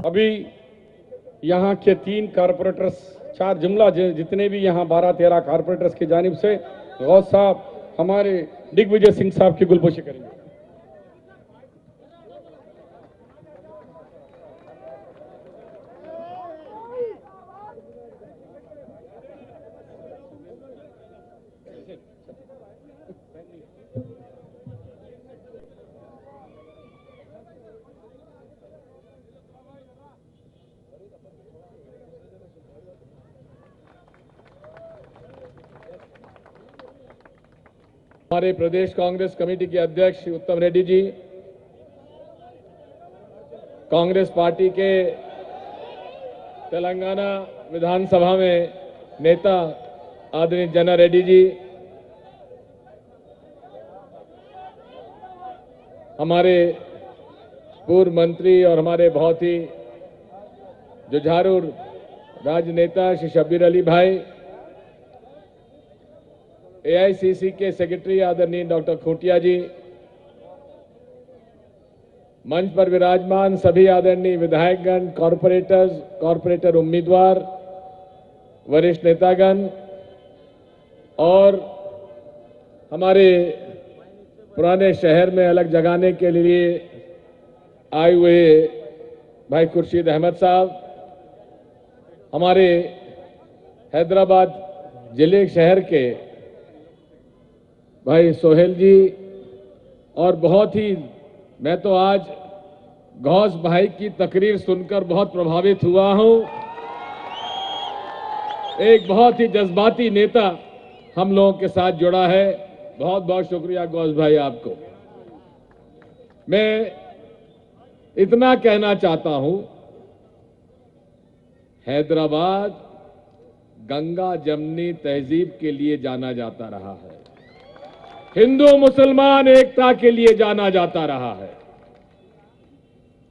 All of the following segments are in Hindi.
अभी यहाँ के 3 कारपोरेटर्स, 4 जुमला जितने भी यहाँ 12-13 कारपोरेटर्स की जानिब से गौस साहब हमारे दिग्विजय सिंह साहब की गुलपोशी करेंगे। हमारे प्रदेश कांग्रेस कमेटी के अध्यक्ष उत्तम रेड्डी जी, कांग्रेस पार्टी के तेलंगाना विधानसभा में नेता आदरणीय जना रेड्डी जी, हमारे पूर्व मंत्री और हमारे बहुत ही जुझारू राजनेता श्री शब्बीर अली भाई, एआईसीसी के सेक्रेटरी आदरणीय डॉक्टर खूंटिया जी, मंच पर विराजमान सभी आदरणीय विधायकगण, कॉरपोरेटर उम्मीदवार, वरिष्ठ नेतागण और हमारे पुराने शहर में अलग जगाने के लिए आए हुए भाई खुर्शीद अहमद साहब, हमारे हैदराबाद जिले शहर के भाई सोहेल जी, और बहुत ही मैं तो आज गौस भाई की तकरीर सुनकर बहुत प्रभावित हुआ हूं। एक बहुत ही जज्बाती नेता हम लोगों के साथ जुड़ा है। बहुत बहुत शुक्रिया गौस भाई आपको। मैं इतना कहना चाहता हूं, हैदराबाद गंगा जमनी तहजीब के लिए जाना जाता रहा है, हिंदू मुसलमान एकता के लिए जाना जाता रहा है।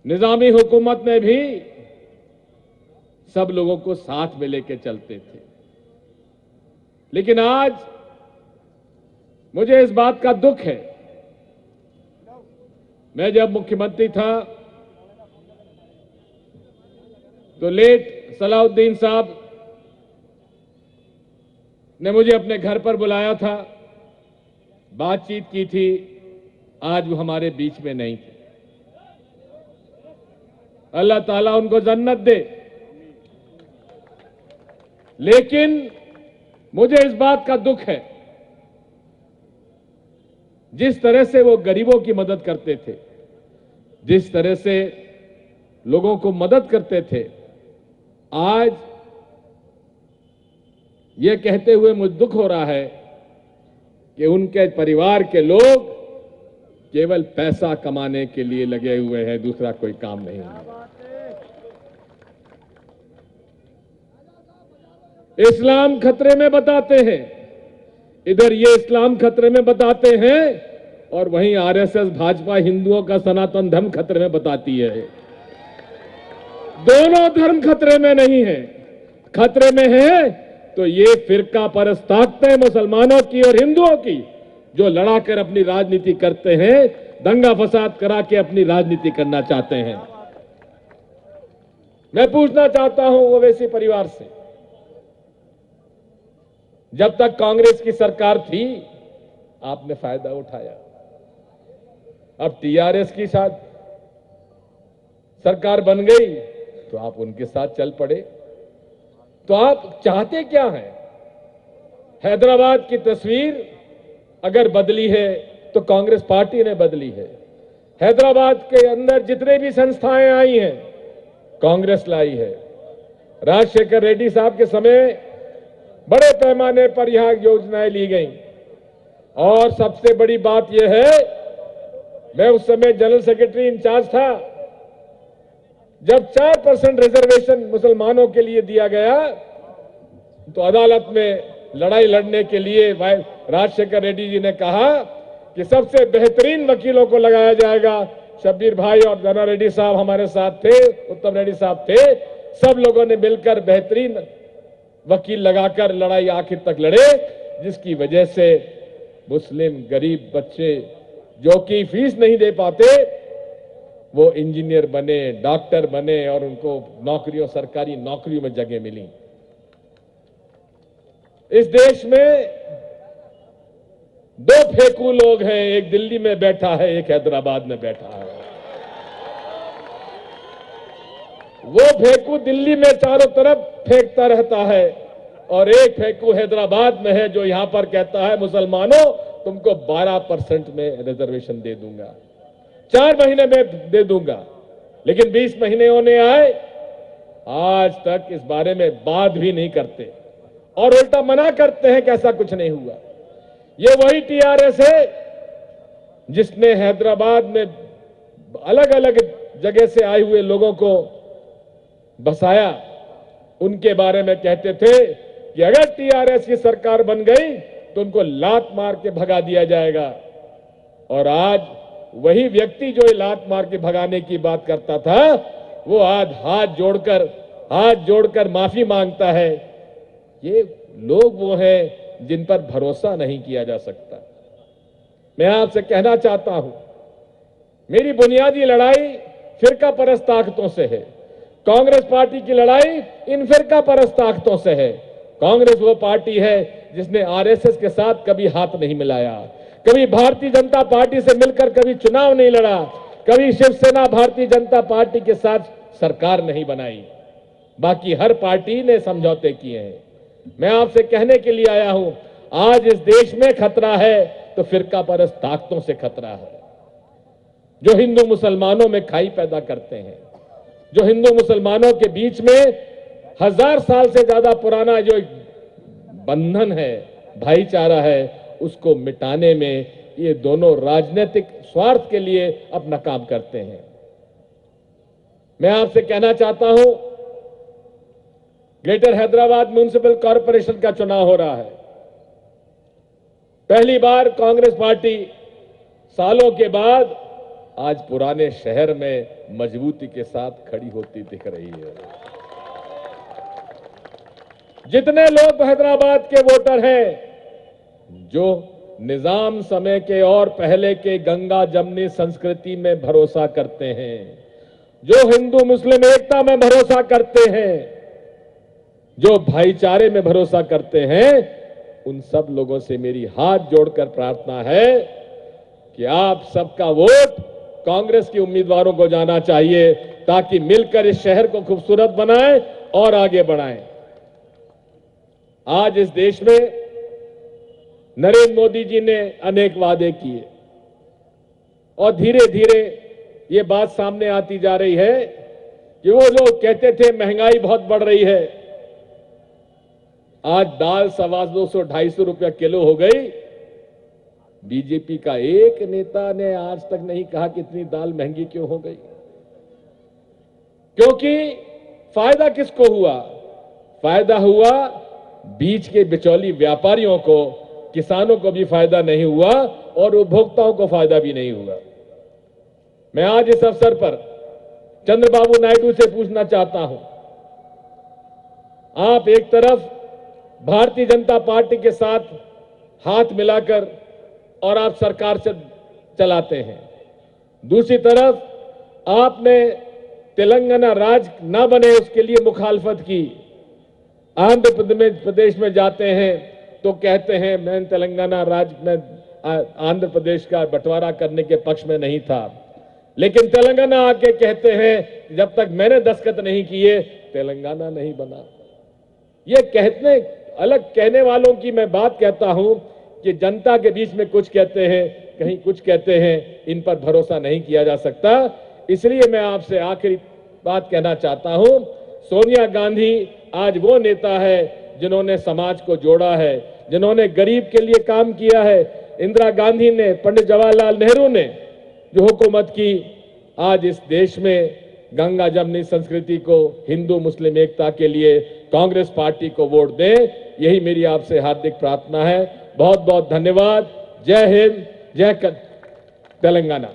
निजामी हुकूमत में भी सब लोगों को साथ में लेके चलते थे। लेकिन आज मुझे इस बात का दुख है, मैं जब मुख्यमंत्री था तो लेट सलाउद्दीन साहब ने मुझे अपने घर पर बुलाया था, बातचीत की थी। आज वो हमारे बीच में नहीं थे। अल्लाह ताला उनको जन्नत दे। लेकिन मुझे इस बात का दुख है, जिस तरह से वो गरीबों की मदद करते थे, जिस तरह से लोगों को मदद करते थे, आज ये कहते हुए मुझे दुख हो रहा है कि उनके परिवार के लोग केवल पैसा कमाने के लिए लगे हुए हैं, दूसरा कोई काम नहीं है। इस्लाम खतरे में बताते हैं, इधर ये इस्लाम खतरे में बताते हैं और वहीं आरएसएस भाजपा हिंदुओं का सनातन धर्म खतरे में बताती है। दोनों धर्म खतरे में नहीं है। खतरे में है तो ये फिरका परस्त ताकतें मुसलमानों की और हिंदुओं की, जो लड़ाकर अपनी राजनीति करते हैं, दंगा फसाद करा के अपनी राजनीति करना चाहते हैं। मैं पूछना चाहता हूं ओवैसी परिवार से, जब तक कांग्रेस की सरकार थी आपने फायदा उठाया, अब टीआरएस की साथ सरकार बन गई तो आप उनके साथ चल पड़े। तो आप चाहते क्या हैं? हैदराबाद की तस्वीर अगर बदली है तो कांग्रेस पार्टी ने बदली है। हैदराबाद के अंदर जितने भी संस्थाएं आई हैं कांग्रेस लाई है। राजशेखर रेड्डी साहब के समय बड़े पैमाने पर यहां योजनाएं ली गई, और सबसे बड़ी बात यह है, मैं उस समय जनरल सेक्रेटरी इंचार्ज था, जब 4% रिजर्वेशन मुसलमानों के लिए दिया गया तो अदालत में लड़ाई लड़ने के लिए राजशेखर रेड्डी जी ने कहा कि सबसे बेहतरीन वकीलों को लगाया जाएगा। शब्बीर भाई और जना रेड्डी साहब हमारे साथ थे, उत्तम रेड्डी साहब थे, सब लोगों ने मिलकर बेहतरीन वकील लगाकर लड़ाई आखिर तक लड़े, जिसकी वजह से मुस्लिम गरीब बच्चे जो कि फीस नहीं दे पाते, वो इंजीनियर बने, डॉक्टर बने और उनको नौकरियों, सरकारी नौकरियों में जगह मिली। इस देश में दो फेंकू लोग हैं, एक दिल्ली में बैठा है, एक हैदराबाद में बैठा है। वो फेंकू दिल्ली में चारों तरफ फेंकता रहता है और एक फेंकू हैदराबाद में है जो यहां पर कहता है मुसलमानों तुमको 12% में रिजर्वेशन दे दूंगा, 4 महीने में दे दूंगा। लेकिन 20 महीने होने आए, आज तक इस बारे में बात भी नहीं करते और उल्टा मना करते हैं कि ऐसा कुछ नहीं हुआ। ये वही टीआरएस है जिसने हैदराबाद में अलग अलग जगह से आए हुए लोगों को बसाया। उनके बारे में कहते थे कि अगर टीआरएस की सरकार बन गई तो उनको लात मार के भगा दिया जाएगा। और आज वही व्यक्ति जो लात मार के भगाने की बात करता था, वो आज हाथ जोड़कर माफी मांगता है। ये लोग वो हैं जिन पर भरोसा नहीं किया जा सकता। मैं आपसे कहना चाहता हूं, मेरी बुनियादी लड़ाई फिरका परस्त ताकतों से है। कांग्रेस पार्टी की लड़ाई इन फिरका परस्त ताकतों से है। कांग्रेस वो पार्टी है जिसने आरएसएस के साथ कभी हाथ नहीं मिलाया, कभी भारतीय जनता पार्टी से मिलकर कभी चुनाव नहीं लड़ा, कभी शिवसेना भारतीय जनता पार्टी के साथ सरकार नहीं बनाई। बाकी हर पार्टी ने समझौते किए हैं। मैं आपसे कहने के लिए आया हूं, आज इस देश में खतरा है तो फिरका परस्त ताकतों से खतरा है, जो हिंदू मुसलमानों में खाई पैदा करते हैं, जो हिंदू मुसलमानों के बीच में 1000 साल से ज्यादा पुराना जो एक बंधन है, भाईचारा है, उसको मिटाने में ये दोनों राजनीतिक स्वार्थ के लिए अपना काम करते हैं। मैं आपसे कहना चाहता हूं, ग्रेटर हैदराबाद म्युनिसिपल कॉरपोरेशन का चुनाव हो रहा है। पहली बार कांग्रेस पार्टी सालों के बाद आज पुराने शहर में मजबूती के साथ खड़ी होती दिख रही है। जितने लोग हैदराबाद के वोटर हैं, जो निजाम समय के और पहले के गंगा जमनी संस्कृति में भरोसा करते हैं, जो हिंदू मुस्लिम एकता में भरोसा करते हैं, जो भाईचारे में भरोसा करते हैं, उन सब लोगों से मेरी हाथ जोड़कर प्रार्थना है कि आप सबका वोट कांग्रेस के उम्मीदवारों को जाना चाहिए, ताकि मिलकर इस शहर को खूबसूरत बनाएं और आगे बढ़ाएं। आज इस देश में नरेंद्र मोदी जी ने अनेक वादे किए और धीरे धीरे ये बात सामने आती जा रही है कि वो लोग कहते थे महंगाई बहुत बढ़ रही है, आज दाल 250 250 रुपया किलो हो गई। बीजेपी का एक नेता ने आज तक नहीं कहा कि इतनी दाल महंगी क्यों हो गई, क्योंकि फायदा किसको हुआ? फायदा हुआ बीच के बिचौली व्यापारियों को, किसानों को भी फायदा नहीं हुआ और उपभोक्ताओं को फायदा भी नहीं हुआ। मैं आज इस अवसर पर चंद्रबाबू नायडू से पूछना चाहता हूं, आप एक तरफ भारतीय जनता पार्टी के साथ हाथ मिलाकर और आप सरकार से चलाते हैं, दूसरी तरफ आपने तेलंगाना राज्य न बने उसके लिए मुखालफत की। आंध्र प्रदेश में जाते हैं तो कहते हैं मैं तेलंगाना राज्य में आंध्र प्रदेश का बंटवारा करने के पक्ष में नहीं था, लेकिन तेलंगाना आके कहते हैं जब तक मैंने दस्तखत नहीं किए तेलंगाना नहीं बना। ये अलग कहने वालों की मैं बात कहता हूं कि जनता के बीच में कुछ कहते हैं, कहीं कुछ कहते हैं, इन पर भरोसा नहीं किया जा सकता। इसलिए मैं आपसे आखिरी बात कहना चाहता हूं, सोनिया गांधी आज वो नेता है जिन्होंने समाज को जोड़ा है, जिन्होंने गरीब के लिए काम किया है। इंदिरा गांधी ने, पंडित जवाहरलाल नेहरू ने जो हुकूमत की, आज इस देश में गंगा जमनी संस्कृति को, हिंदू मुस्लिम एकता के लिए कांग्रेस पार्टी को वोट दें, यही मेरी आपसे हार्दिक प्रार्थना है। बहुत बहुत धन्यवाद। जय हिंद, जय तेलंगाना।